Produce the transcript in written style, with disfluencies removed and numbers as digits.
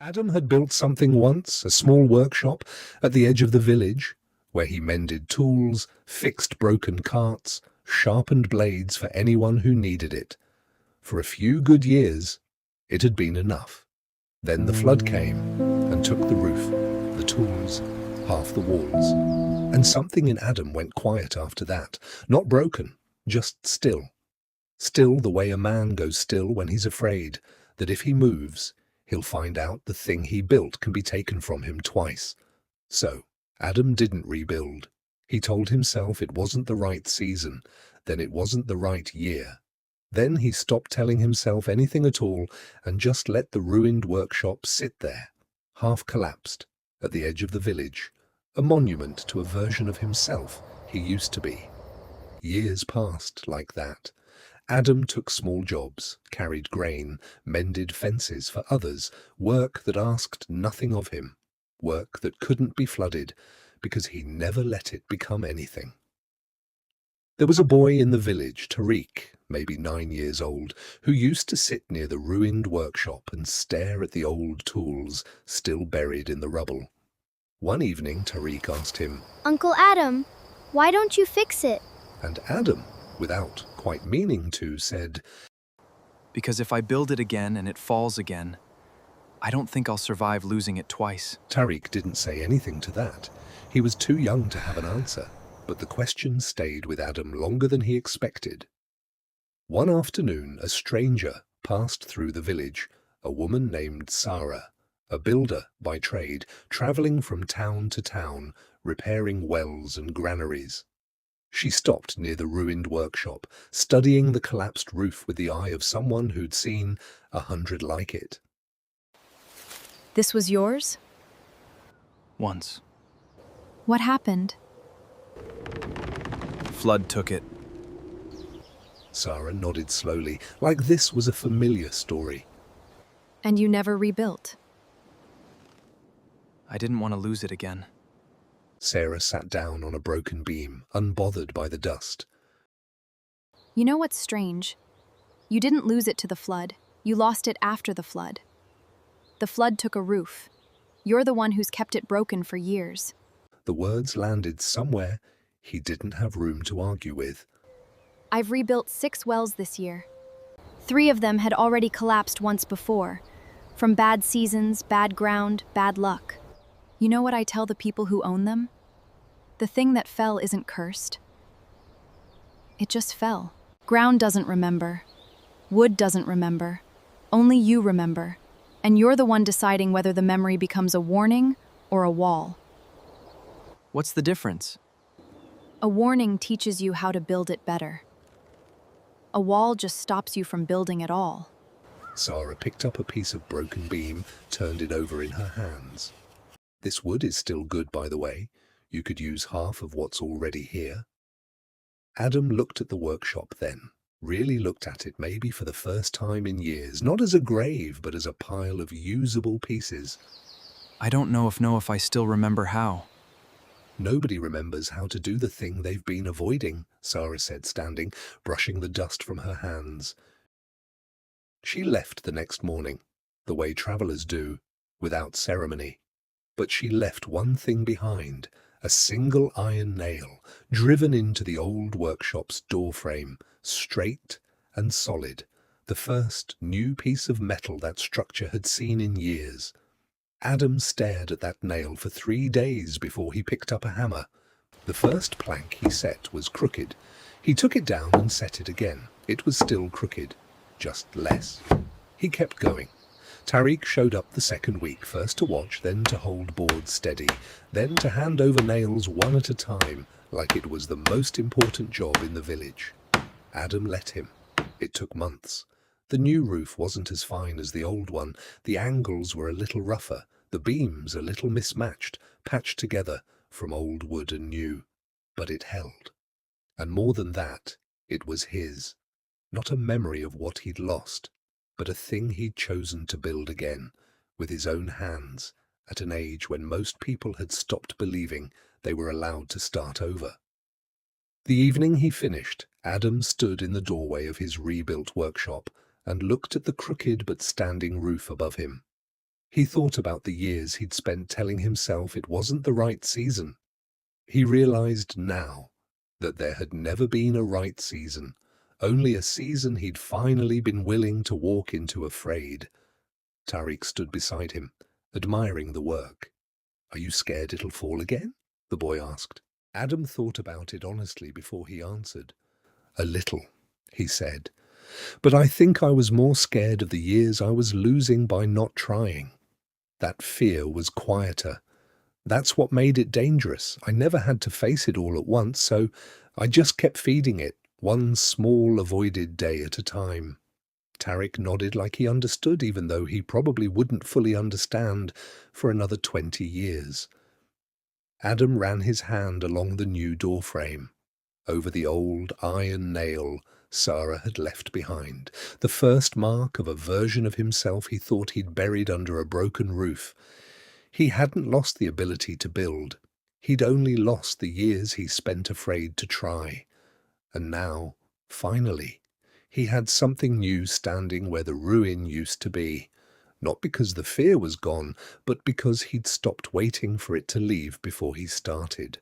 Adam had built something once, a small workshop at the edge of the village, where he mended tools, fixed broken carts, sharpened blades for anyone who needed it. For a few good years, it had been enough. Then the flood came and took the roof, the tools, half the walls. And something in Adam went quiet after that. Not broken, just still. Still the way a man goes still when he's afraid that if he moves, he'll find out the thing he built can be taken from him twice. So, Adam didn't rebuild. He told himself it wasn't the right season, then it wasn't the right year. Then he stopped telling himself anything at all and just let the ruined workshop sit there, half collapsed, at the edge of the village, a monument to a version of himself he used to be. Years passed like that. Adam took small jobs, carried grain, mended fences for others, work that asked nothing of him, work that couldn't be flooded because he never let it become anything. There was a boy in the village, Tariq, maybe 9 years old, who used to sit near the ruined workshop and stare at the old tools still buried in the rubble. One evening, Tariq asked him, "Uncle Adam, why don't you fix it?" and Adam, without quite meaning to, said, Because if I build it again and it falls again, I don't think I'll survive losing it twice. Tariq didn't say anything to that. He was too young to have an answer, but the question stayed with Adam longer than he expected. One afternoon, a stranger passed through the village, a woman named Sara, a builder by trade, traveling from town to town, repairing wells and granaries. She stopped near the ruined workshop, studying the collapsed roof with the eye of someone who'd seen 100 like it. This was yours? Once. What happened? Flood took it. Sara nodded slowly, like this was a familiar story. And you never rebuilt? I didn't want to lose it again. Sara sat down on a broken beam, unbothered by the dust. You know what's strange? You didn't lose it to the flood. You lost it after the flood. The flood took a roof. You're the one who's kept it broken for years. The words landed somewhere he didn't have room to argue with. I've rebuilt 6 wells this year. 3 of them had already collapsed once before, from bad seasons, bad ground, bad luck. You know what I tell the people who own them? The thing that fell isn't cursed. It just fell. Ground doesn't remember. Wood doesn't remember. Only you remember. And you're the one deciding whether the memory becomes a warning or a wall. What's the difference? A warning teaches you how to build it better. A wall just stops you from building at all. Sara picked up a piece of broken beam, turned it over in her hands. This wood is still good, by the way. You could use half of what's already here. Adam looked at the workshop then, really looked at it maybe for the first time in years, not as a grave, but as a pile of usable pieces. I don't know if I still remember how. Nobody remembers how to do the thing they've been avoiding, Sara said, standing, brushing the dust from her hands. She left the next morning, the way travelers do, without ceremony. But she left one thing behind, a single iron nail driven into the old workshop's doorframe, straight and solid, the first new piece of metal that structure had seen in years. Adam stared at that nail for 3 days before he picked up a hammer. The first plank he set was crooked. He took it down and set it again. It was still crooked, just less. He kept going. Tariq showed up the second week, first to watch, then to hold boards steady, then to hand over nails one at a time, like it was the most important job in the village. Adam let him. It took months. The new roof wasn't as fine as the old one. The angles were a little rougher, the beams a little mismatched, patched together from old wood and new. But it held. And more than that, it was his. Not a memory of what he'd lost, but a thing he'd chosen to build again, with his own hands, at an age when most people had stopped believing they were allowed to start over. The evening he finished, Adam stood in the doorway of his rebuilt workshop and looked at the crooked but standing roof above him. He thought about the years he'd spent telling himself it wasn't the right season. He realized now that there had never been a right season, only a season he'd finally been willing to walk into afraid. Tariq stood beside him, admiring the work. "Are you scared it'll fall again?" the boy asked. Adam thought about it honestly before he answered. "A little," he said. "But I think I was more scared of the years I was losing by not trying. That fear was quieter. That's what made it dangerous. I never had to face it all at once, so I just kept feeding it, one small avoided day at a time." Tariq nodded like he understood, even though he probably wouldn't fully understand for another 20 years. Adam ran his hand along the new doorframe, over the old iron nail Sara had left behind, the first mark of a version of himself he thought he'd buried under a broken roof. He hadn't lost the ability to build. He'd only lost the years he spent afraid to try. And now, finally, he had something new standing where the ruin used to be. Not because the fear was gone, but because he'd stopped waiting for it to leave before he started.